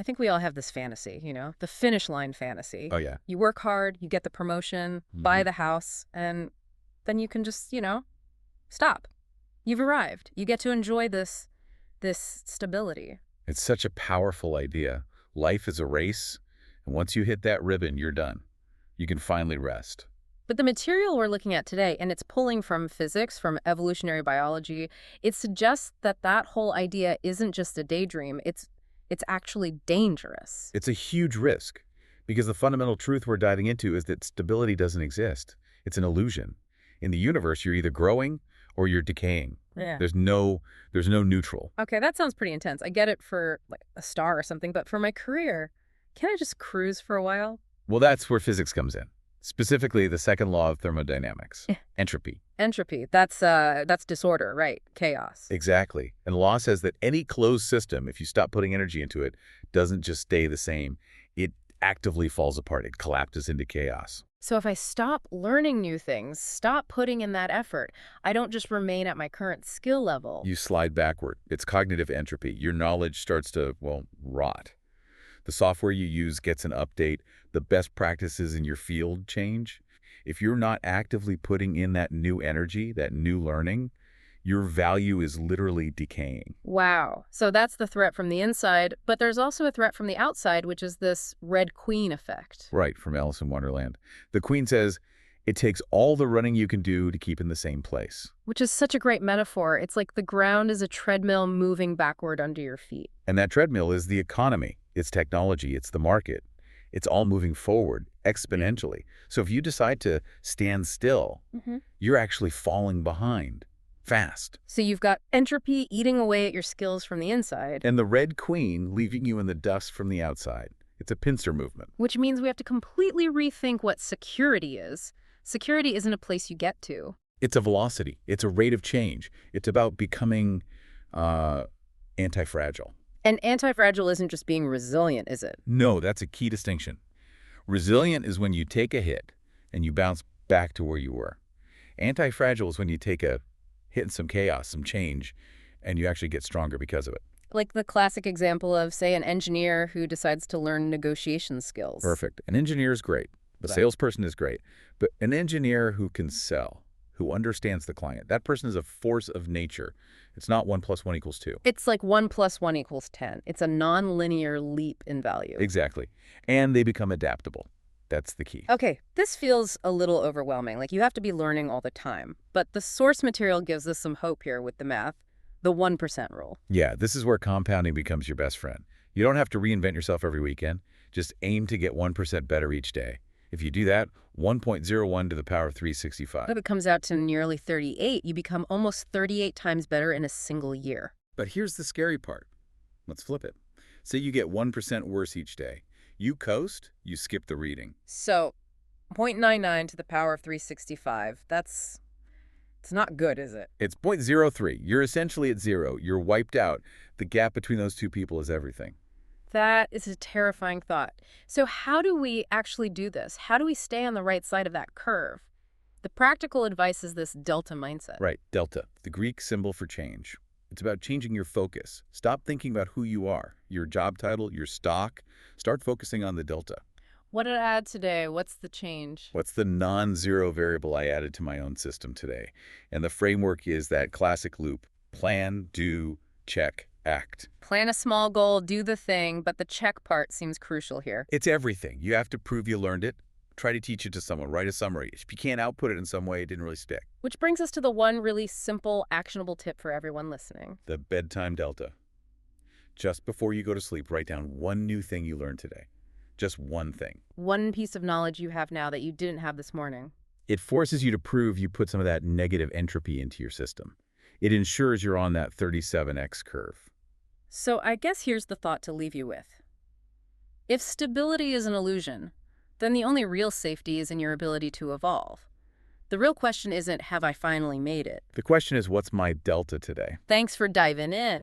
I think we all have this fantasy, the finish line fantasy. Oh, yeah. You work hard, you get the promotion, buy the house, and then you can just, stop. You've arrived. You get to enjoy this stability. It's such a powerful idea. Life is a race, and once you hit that ribbon, you're done. You can finally rest. But the material we're looking at today, and it's pulling from physics, from evolutionary biology, it suggests that whole idea isn't just a daydream. It's actually dangerous. It's a huge risk, because the fundamental truth we're diving into is that stability doesn't exist. It's an illusion. In the universe, you're either growing or you're decaying. Yeah. There's no neutral. Okay, that sounds pretty intense. I get it for like a star or something, but for my career, can I just cruise for a while? Well, that's where physics comes in. Specifically, the second law of thermodynamics, entropy. Entropy, that's disorder, right? Chaos. Exactly. And the law says that any closed system, if you stop putting energy into it, doesn't just stay the same. It actively falls apart. It collapses into chaos. So if I stop learning new things, stop putting in that effort, I don't just remain at my current skill level. You slide backward. It's cognitive entropy. Your knowledge starts to, rot. The software you use gets an update. The best practices in your field change. If you're not actively putting in that new energy, that new learning, your value is literally decaying. Wow. So that's the threat from the inside, but there's also a threat from the outside, which is this Red Queen effect. Right, from Alice in Wonderland. The Queen says, it takes all the running you can do to keep in the same place. Which is such a great metaphor. It's like the ground is a treadmill moving backward under your feet. And that treadmill is the economy. It's technology. It's the market. It's all moving forward exponentially. So if you decide to stand still, you're actually falling behind fast. So you've got entropy eating away at your skills from the inside. And the Red Queen leaving you in the dust from the outside. It's a pincer movement. Which means we have to completely rethink what security is. Security isn't a place you get to. It's a velocity. It's a rate of change. It's about becoming anti-fragile. And anti-fragile isn't just being resilient, is it? No, that's a key distinction. Resilient is when you take a hit and you bounce back to where you were. Anti-fragile is when you take a hit and some chaos, some change, and you actually get stronger because of it. Like the classic example of, say, an engineer who decides to learn negotiation skills. Perfect. An engineer is great. A salesperson is great. But an engineer who can sell, who understands the client, that person is a force of nature. It's not 1 + 1 = 2. It's like 1 + 1 = 10. It's a non-linear leap in value. Exactly. And they become adaptable. That's the key. Okay, this feels a little overwhelming. Like you have to be learning all the time. But the source material gives us some hope here with the math. The 1% rule. Yeah, this is where compounding becomes your best friend. You don't have to reinvent yourself every weekend. Just aim to get 1% better each day. If you do that, 1.01 to the power of 365. If it comes out to nearly 38, you become almost 38 times better in a single year. But here's the scary part. Let's flip it. Say you get 1% worse each day. You coast, you skip the reading. So 0.99 to the power of 365, it's not good, is it? It's 0.03. You're essentially at zero. You're wiped out. The gap between those two people is everything. That is a terrifying thought. So how do we actually do this? How do we stay on the right side of that curve? The practical advice is this delta mindset. Right, delta, the Greek symbol for change. It's about changing your focus. Stop thinking about who you are, your job title, your stock. Start focusing on the delta. What did I add today? What's the change? What's the non-zero variable I added to my own system today? And the framework is that classic loop. Plan, do, check, act. Plan a small goal, do the thing, but the check part seems crucial here. It's everything. You have to prove you learned it. Try to teach it to someone. Write a summary. If you can't output it in some way, it didn't really stick. Which brings us to the one really simple, actionable tip for everyone listening. The bedtime delta. Just before you go to sleep, write down one new thing you learned today. Just one thing. One piece of knowledge you have now that you didn't have this morning. It forces you to prove you put some of that negative entropy into your system. It ensures you're on that 37x curve. So I guess here's the thought to leave you with. If stability is an illusion, then the only real safety is in your ability to evolve. The real question isn't, have I finally made it? The question is, what's my delta today? Thanks for diving in.